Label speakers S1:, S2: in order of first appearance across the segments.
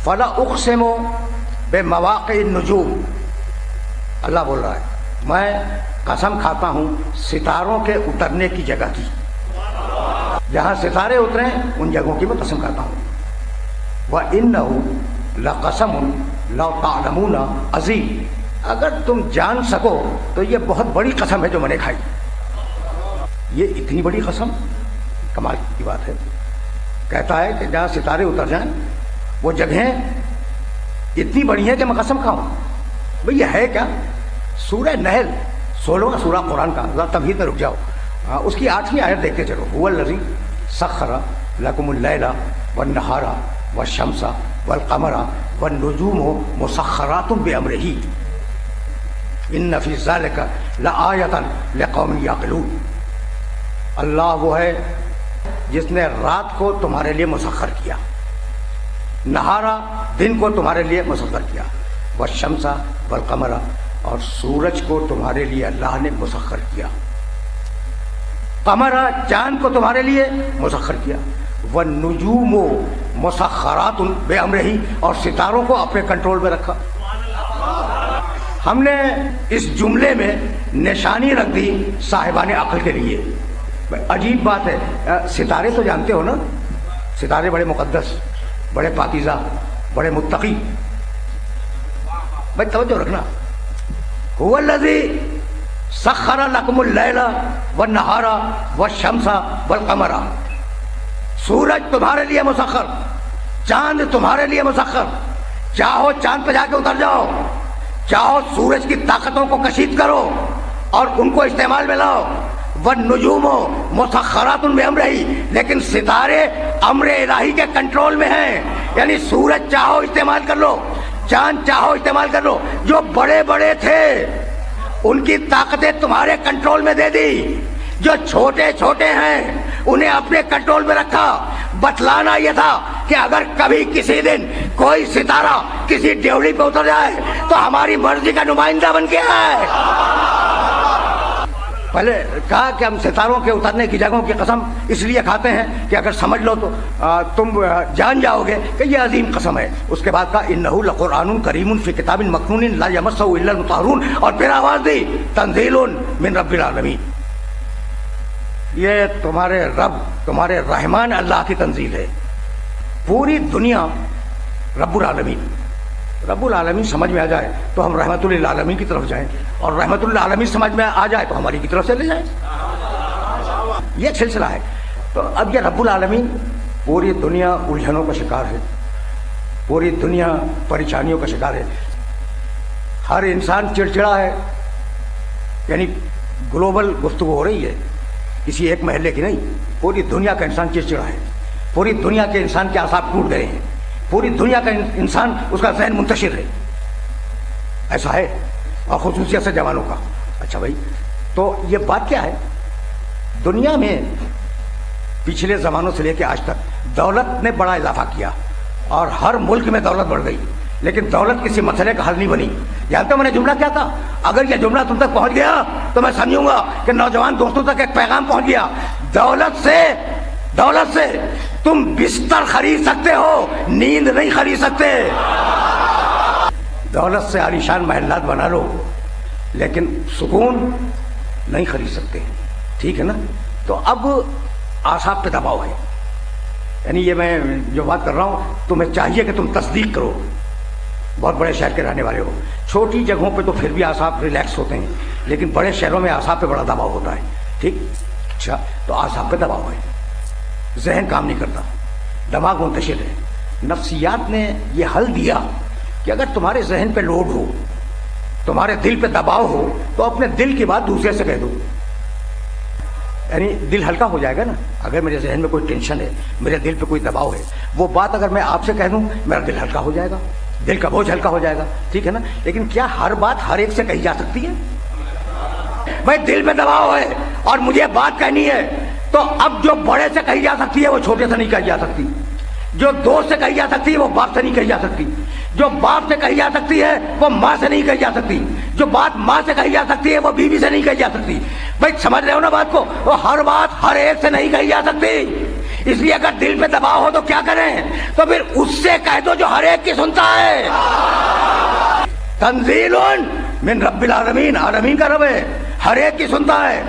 S1: فلا اقسم بمواقع النجوم، اللہ بول رہا ہے میں قسم کھاتا ہوں ستاروں کے اترنے کی جگہ کی، جہاں ستارے اتریں ان جگہوں کی میں قسم کھاتا ہوں۔ وَإِنَّهُ لَقَسَمٌ لَوْ تَعْلَمُونَ عَظِيمٌ، اگر تم جان سکو تو یہ بہت بڑی قسم ہے جو میں نے کھائی۔ یہ اتنی بڑی قسم کمال کی بات ہے۔ کہتا ہے کہ جہاں ستارے اتر جائیں وہ جگہیں اتنی بڑی ہیں کہ میں قسم کھاؤں۔ بھئی یہ ہے کیا؟ سورہ نحل 16واں سورہ قرآن کا، ذرا تمہید میں رک جاؤ، اس کی 8ویں آیت دیکھتے چلو۔ هو الذی سخر لکم اللیل والنہار والشمس والقمر والنجوم مسخرات بامرہ ان فی ذلک لآیۃ لقوم یعقلون۔ اللہ وہ ہے جس نے رات کو تمہارے لیے مسخر کیا، نہارا دن کو تمہارے لیے مسخر کیا، والشمس والقمر اور سورج کو تمہارے لیے اللہ نے مسخر کیا، قمر چاند کو تمہارے لیے مسخر کیا، والنجوم مسخرات بامرہ اور ستاروں کو اپنے کنٹرول میں رکھا۔ ہم نے اس جملے میں نشانی رکھ دی صاحبان عقل کے لیے۔ عجیب بات ہے، ستارے تو جانتے ہو نا، ستارے بڑے مقدس، بڑے پاکیزہ، بڑے متقی۔ بھائی توجہ رکھنا، هو الذی سخر لکم اللیل والنہار والشمس والقمر، سورج تمہارے لیے مسخر، چاند تمہارے لیے مسخر، چاہو چاند پہ جا کے اتر جاؤ، چاہو سورج کی طاقتوں کو کشید کرو اور ان کو استعمال میں لاؤ، والنجوم مسخرات بامرہ، لیکن ستارے امر الہی کے کنٹرول میں ہیں، یعنی سورج چاہو استعمال کر لو، چاند چاہو استعمال کر لو، جو بڑے بڑے تھے ان کی طاقتیں تمہارے کنٹرول میں دے دی، جو چھوٹے چھوٹے ہیں انہیں اپنے کنٹرول میں رکھا۔ بتلانا یہ تھا کہ اگر کبھی کسی دن کوئی ستارہ کسی ڈیوڑی پہ اتر جائے تو ہماری مرضی کا نمائندہ بن کے آئے۔ پہلے کہا کہ ہم ستاروں کے اترنے کی جگہوں کی قسم اس لیے کھاتے ہیں کہ اگر سمجھ لو تو تم جان جاؤ گے کہ یہ عظیم قسم ہے۔ اس کے بعد کہا انہ لقرآن کریم فی کتاب مکنون لا یمسہ الا المطہرون، اور پھر آواز دی تنزیل من رب العالمین، یہ تمہارے رب تمہارے رحمان اللہ کی تنزیل ہے۔ پوری دنیا رب العالمین، رب العالمین سمجھ میں آ جائے تو ہم رحمت للعالمین کی طرف جائیں، اور رحمت للعالمین سمجھ میں آ جائے تو ہماری کی طرف چلے جائیں۔ یہ سلسلہ ہے۔ تو اب یہ رب العالمین، پوری دنیا الجھنوں کا شکار ہے، پوری دنیا پریشانیوں کا شکار ہے، ہر انسان چڑچڑا ہے، یعنی گلوبل گفتگو ہو رہی ہے، کسی ایک محلے کی نہیں، پوری دنیا کا انسان چڑچڑا ہے، پوری دنیا کے انسان کے اعصاب ٹوٹ گئے ہیں، پوری دنیا کا انسان اس کا ذہن منتشر ہے، ایسا ہے، اور خصوصیت سے جوانوں کا۔ اچھا بھائی، تو یہ بات کیا ہے؟ دنیا میں پچھلے زمانوں سے لے کے آج تک دولت نے بڑا اضافہ کیا اور ہر ملک میں دولت بڑھ گئی، لیکن دولت کسی مسئلے کا حل نہیں بنی۔ جانتے ہو میں نے جملہ کیا تھا؟ اگر یہ جملہ تم تک پہنچ گیا تو میں سمجھوں گا کہ نوجوان دوستوں تک ایک پیغام پہنچ گیا۔ دولت سے تم بستر خرید سکتے ہو، نیند نہیں خرید سکتے۔ دولت سے عالیشان محلات بنا لو لیکن سکون نہیں خرید سکتے، ٹھیک ہے نا؟ تو اب اعصاب پہ دباؤ ہے، یعنی یہ میں جو بات کر رہا ہوں تمہیں چاہیے کہ تم تصدیق کرو۔ بہت بڑے شہر کے رہنے والے ہو، چھوٹی جگہوں پہ تو پھر بھی اعصاب ریلیکس ہوتے ہیں، لیکن بڑے شہروں میں اعصاب پہ بڑا دباؤ ہوتا ہے، ٹھیک؟ اچھا، تو اعصاب پہ دباؤ ہے، ذہن کام نہیں کرتا، دماغ منتشر ہے۔ نفسیات نے یہ حل دیا کہ اگر تمہارے ذہن پہ لوڈ ہو، تمہارے دل پہ دباؤ ہو، تو اپنے دل کی بات دوسرے سے کہہ دو، یعنی دل ہلکا ہو جائے گا نا۔ اگر میرے ذہن میں کوئی ٹینشن ہے، میرے دل پہ کوئی دباؤ ہے، وہ بات اگر میں آپ سے کہہ دوں میرا دل ہلکا ہو جائے گا، دل کا بوجھ ہلکا ہو جائے گا، ٹھیک ہے نا؟ لیکن کیا ہر بات ہر ایک سے کہی جا سکتی ہے؟ بھائی دل پہ دباؤ ہے اور مجھے بات کہنی ہے، تو اب جو بڑے سے کہی جا سکتی ہے وہ چھوٹے سے نہیں کہی جا سکتی، جو دوست سے کہی جا سکتی ہے وہ باپ سے نہیں کہی جا سکتی، جو باپ سے کہی جا سکتی ہے وہ ماں سے نہیں کہی جا سکتی، جو بات ماں سے کہی جا سکتی ہے وہ بیوی سے نہیں کہی جا سکتی۔ بھائی سمجھ رہے ہو نا بات کو؟ وہ ہر بات ہر ایک سے نہیں کہی جا سکتی، اس لیے اگر دل پہ دباؤ ہو تو کیا کریں؟ تو پھر اس سے کہہ دو جو ہر ایک کی سنتا ہے۔ تنزیل من رب العالمین، عالمین کا رب ہے، ہر ایک کی سنتا ہے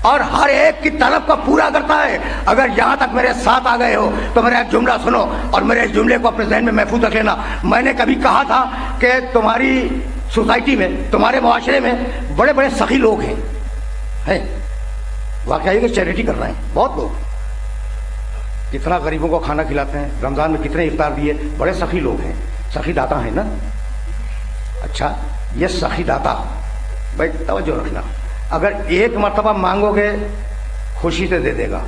S1: اور ہر ایک کی طلب کو پورا کرتا ہے۔ اگر یہاں تک میرے ساتھ آ گئے ہو تو میرا ایک جملہ سنو اور میرے اس جملے کو اپنے ذہن میں محفوظ رکھ لینا۔ میں نے کبھی کہا تھا کہ تمہاری سوسائٹی میں، تمہارے معاشرے میں بڑے بڑے سخی لوگ ہیں۔ واقعہ یہ کہ چیریٹی کر رہے ہیں بہت لوگ، کتنا غریبوں کو کھانا کھلاتے ہیں، رمضان میں کتنے افطار دیے، بڑے سخی لوگ ہیں، سخی داتا ہیں نا۔ اچھا، یہ سخی داتا بھائی توجہ رکھنا، اگر ایک مرتبہ مانگو گے خوشی سے دے دے گا،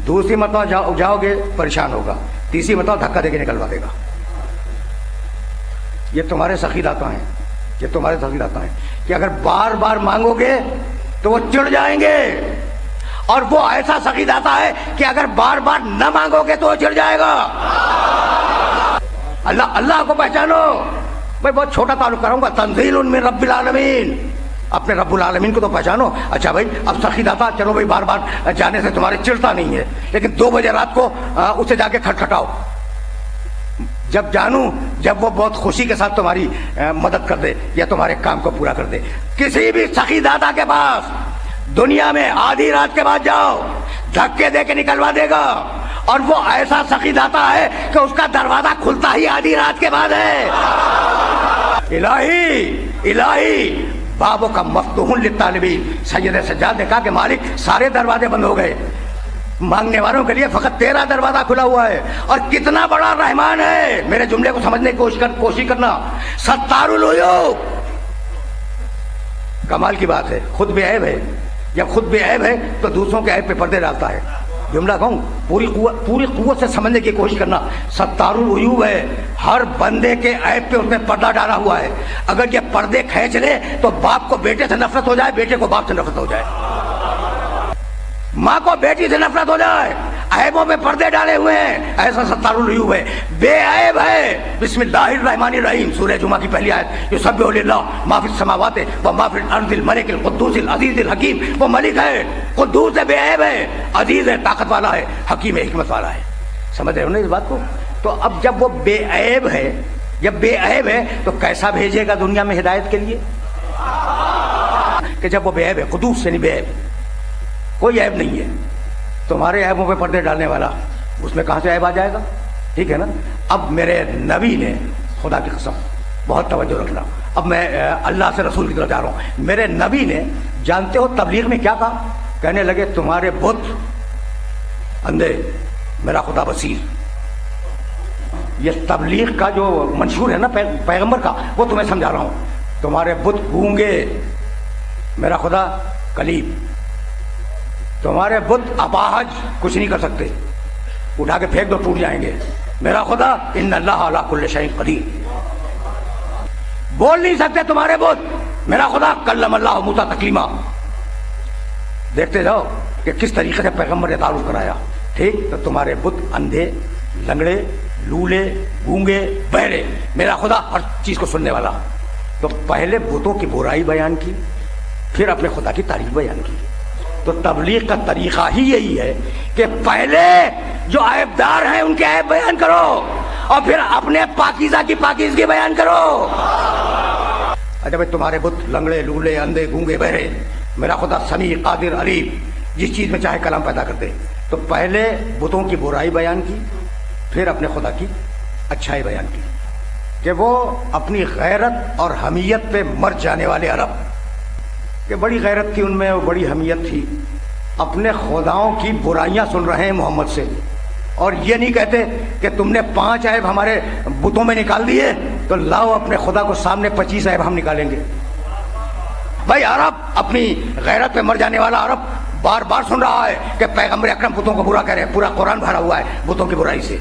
S1: دوسری مرتبہ جاؤ گے پریشان ہوگا، تیسری مرتبہ دھکا دے کے نکلوا دے گا۔ یہ تمہارے سخی داتا ہیں، یہ تمہارے سخی داتا ہیں کہ اگر بار بار مانگو گے تو وہ چڑ جائیں گے، اور وہ ایسا سخی داتا ہے کہ اگر بار بار نہ مانگو گے تو وہ چڑ جائے گا۔ اللہ کو پہچانو۔ میں بہت چھوٹا تعلق کراؤں گا، تنزیل من رب العالمین، اپنے رب العالمین کو تو پہچانو۔ اچھا بھائی، اب سخی داتا چلو بھائی بار بار جانے سے تمہارے چڑھتا نہیں ہے، لیکن 2 بجے رات کو اسے جا کے کھٹکھٹاؤ، جب جانوں جب وہ بہت خوشی کے ساتھ تمہاری مدد کر دے یا تمہارے کام کو پورا کر دے۔ کسی بھی سخی داتا کے پاس دنیا میں آدھی رات کے بعد جاؤ، دھکے دے کے نکلوا دے گا، اور وہ ایسا سخی داتا ہے کہ اس کا دروازہ کھلتا ہی آدھی رات کے بعد ہے۔ الہی بابوں کا مفتوح للطالبین، سید سجاد نے کہا کہ مالک سارے دروازے بند ہو گئے، مانگنے والوں کے لیے فقط تیرا دروازہ کھلا ہوا ہے۔ اور کتنا بڑا رحمان ہے، میرے جملے کو سمجھنے کی کوشش کرنا۔ ستار العیوب، کمال کی بات ہے، خود بے عیب ہے، جب خود بے عیب ہے تو دوسروں کے عیب پہ پردے ڈالتا ہے۔ جملہ کہوں، پوری قوت سے سمجھنے کی کوشش کرنا۔ ستار العیوب ہے، ہر بندے کے عیب پہ اس نے پردہ ڈالا ہوا ہے۔ اگر یہ پردے کھینچ لے تو باپ کو بیٹے سے نفرت ہو جائے، بیٹے کو باپ سے نفرت ہو جائے، ماں کو بیٹی سے نفرت ہو جائے، عیبوں میں پردے ڈالے ہوئے ہیں، ایسا ستار العیوب ہے، بے عیب ہے۔ بسم اللہ الرحمن الرحیم، سورہ جمعہ کی پہلی آیت، یسبح للہ ما فی السماوات و ما فی الارض الملک القدوس العزیز الحکیم۔ وہ ملک ہے، قدوس ہے، بے عیب ہے، عزیز ہے، طاقت والا ہے، حکیم ہے، حکمت والا ہے۔ سمجھ رہے ہو نا اس بات کو؟ تو اب جب وہ بے عیب ہے، جب بے عیب ہے تو کیسا بھیجے گا دنیا میں ہدایت کے لیے؟ کہ جب وہ بے عیب ہے، قدوس سے نہیں، بے عیب، کوئی عیب نہیں ہے، تمہارے عیبوں پہ پردے ڈالنے والا، اس میں کہاں سے عیب آ جائے گا؟ ٹھیک ہے نا؟ اب میرے نبی نے، خدا کی قسم بہت توجہ رکھنا، اب میں اللہ سے رسول کی طرف جا رہا ہوں، میرے نبی نے جانتے ہو تبلیغ میں کیا کہا؟ کہنے لگے تمہارے بت اندھے، میرا خدا بصیر۔ یہ تبلیغ کا جو منشور ہے نا پیغمبر کا، وہ تمہیں سمجھا رہا ہوں۔ تمہارے بت گونگے، میرا خدا کلیم۔ تمہارے بت اپاہج، کچھ نہیں کر سکتے، اٹھا کے پھینک دو ٹوٹ جائیں گے، میرا خدا ان اللہ علی کل شیء قدیر۔ بول نہیں سکتے تمہارے بت، میرا خدا کلم اللہ موسیٰ تکلیما۔ دیکھتے جاؤ کہ کس طریقے سے پیغمبر نے تعارف کرایا۔ ٹھیک، تو تمہارے بت اندھے، لنگڑے، لولے، گونگے، بہرے، میرا خدا ہر چیز کو سننے والا۔ تو پہلے بتوں کی برائی بیان کی، پھر اپنے خدا کی تعریف بیان کی۔ تو تبلیغ کا طریقہ ہی یہی ہے کہ پہلے جو عیب دار ہیں ان کے عیب بیان کرو، اور پھر اپنے پاکیزہ کی پاکیزگی بیان کرو۔ اچھا بھائی، تمہارے بت لنگڑے، لولے، اندھے، گونگے، بہرے، میرا خدا سمیع، قادر، علیم، جس چیز میں چاہے کلام پیدا کر دے۔ تو پہلے بتوں کی برائی بیان کی، پھر اپنے خدا کی اچھائی بیان کی، کہ وہ اپنی غیرت اور حمیت پہ مر جانے والے عرب، کہ بڑی غیرت تھی ان میں، وہ بڑی حمیت تھی، اپنے خداؤں کی برائیاں سن رہے ہیں محمد سے، اور یہ نہیں کہتے کہ تم نے 5 عیب ہمارے بتوں میں نکال دیے تو لاؤ اپنے خدا کو سامنے 25 عیب ہم نکالیں گے۔ بھائی عرب، اپنی غیرت پہ مر جانے والا عرب بار بار سن رہا ہے کہ پیغمبر اکرم بتوں کو برا کہہ رہے ہیں، پورا قرآن بھرا ہوا ہے بتوں کی برائی سے۔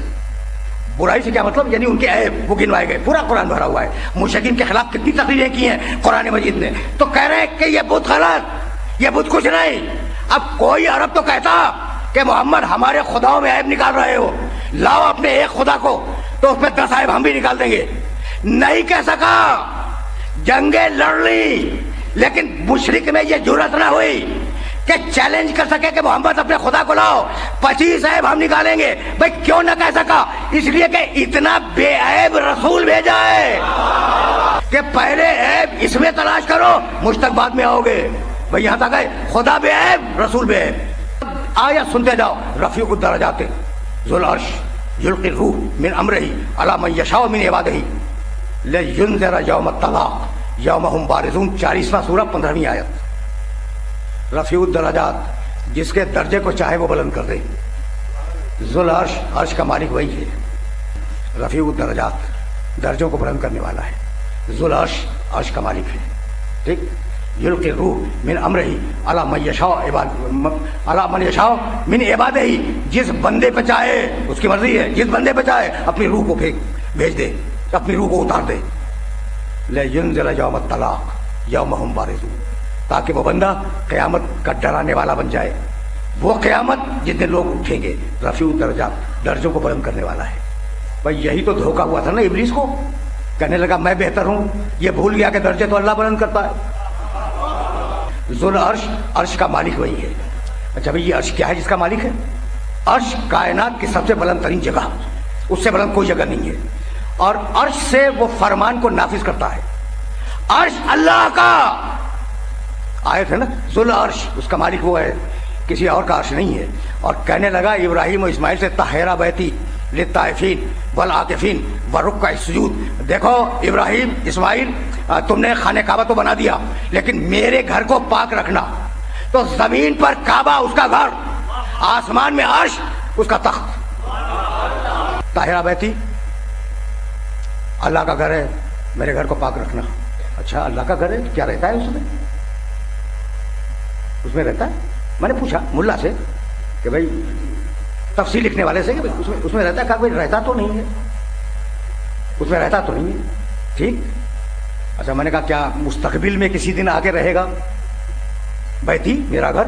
S1: برائی سے کیا مطلب؟ یعنی ان کے عیب وہ گنوائے گئے، پورا قرآن بھرا ہوا ہے۔ مشرکین کے خلاف کتنی تقریریں کی ہیں قرآن مجید نے، تو کہہ رہے ہیں کہ یہ بت غلط، یہ بت کچھ نہیں۔ اب کوئی عرب تو کہتا کہ محمد ہمارے خداؤں میں عیب نکال رہے ہو، لاؤ اپنے ایک خدا کو، تو اس میں 10 عیب ہم بھی نکال دیں گے۔ نہیں کہہ سکا، جنگیں لڑ لی، لیکن مشرک میں یہ جرأت نہ ہوئی کہ چیلنج کر سکے کہ محمد اپنے خدا کو لاؤ، 25 عیب ہم نکالیں گے. بھائی کیوں نہ کہہ سکا؟ اس لیے کہ اتنا بے عیب رسول بھیجا ہے کہ پہلے عیب اس میں تلاش کرو، مجھ تک بعد میں آؤ گے. بھائی یہاں تک ہے، خدا بے عیب رسول بے عیب. آیا سنتے جاؤ. رفیع الدرجات ذو العرش یلقی الروح من امرہ علی من یشاء من عبادہ لینذر یوم الطلاق یوم ہم بارزون. 40واں سورہ 15ویں آیت. رفیع الدرجات جس کے درجے کو چاہے وہ بلند کر دے. ذو العرش عرش کا مالک وہی ہے. رفیع الدرجات درجوں کو بلند کرنے والا ہے. ذو العرش عرش کا مالک ہے. ٹھیک. یلقی الروح من امرہ علی من یشاء علی من یشاء من عبادہ، جس بندے پہ چاہے، اس کی مرضی ہے، جس بندے پہ چاہے اپنی روح کو بھیج دے، اپنی روح کو اتار دے. لینذر یوم الطلاق یوم ہم بارزون، تاکہ وہ بندہ قیامت کا ڈرانے والا بن جائے. وہ قیامت جتنے لوگ اٹھیں گے. رفیع الدرجات درجوں کو بلند کرنے والا ہے. بھائی یہی تو دھوکہ ہوا تھا نا ابلیس کو. کہنے لگا میں بہتر ہوں، یہ بھول گیا کہ درجے تو اللہ بلند کرتا ہے. ذو العرش عرش کا مالک وہی ہے. اچھا بھائی یہ عرش کیا ہے جس کا مالک ہے؟ عرش کائنات کی سب سے بلند ترین جگہ، اس سے بلند کوئی جگہ نہیں ہے. اور عرش سے وہ فرمان کو نافذ کرتا ہے. عرش اللہ کا آیت ہے نا. ذو العرش اس کا مالک وہ ہے، کسی اور کا عرش نہیں ہے. اور کہنے لگا ابراہیم و اسماعیل سے طہرا بیتی للطائفین والعاکفین والرکع السجود. دیکھو ابراہیم اسماعیل تم نے خانہ کعبہ تو بنا دیا، لیکن میرے گھر کو پاک رکھنا. تو زمین پر کعبہ اس کا گھر، آسمان میں عرش اس کا تخت. طاہرہ بیتی اللہ کا گھر ہے، میرے گھر کو پاک رکھنا. اچھا اللہ کا گھر ہے، کیا رہتا ہے اس میں؟ اس میں رہتا ہے. میں نے پوچھا ملا سے کہ بھائی تفصیل لکھنے والے سے کہ اس میں رہتا ہے. کہا بھائی رہتا تو نہیں ہے، اس میں رہتا تو نہیں ہے. ٹھیک. اچھا میں نے کہا کیا مستقبل میں کسی دن آگے رہے گا بیتی میرا گھر؟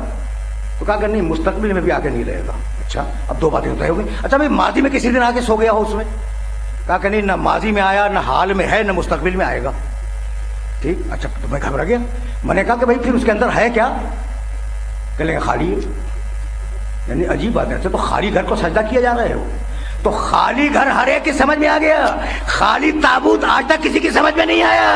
S1: تو کہا کہ نہیں مستقبل میں بھی آگے نہیں رہے گا. اچھا اب دو باتیں طے ہو گئی. اچھا بھائی ماضی میں کسی دن آگے سو گیا ہو اس میں؟ کہا کہ نہیں، نہ ماضی میں آیا، نہ حال میں ہے، نہ مستقبل میں آئے گا. ٹھیک. اچھا تو میں گھبرا گیا. میں نے کہا کہ بھائی پھر اس کے اندر ہے کیا؟ کہ لیں خالی ہے. یعنی عجیب بات ہے. تو خالی گھر کو سجدہ کیا جا رہے ہو؟ تو خالی گھر ہر ایک کی سمجھ میں آ گیا، خالی تابوت آج تک کسی کی سمجھ میں نہیں آیا.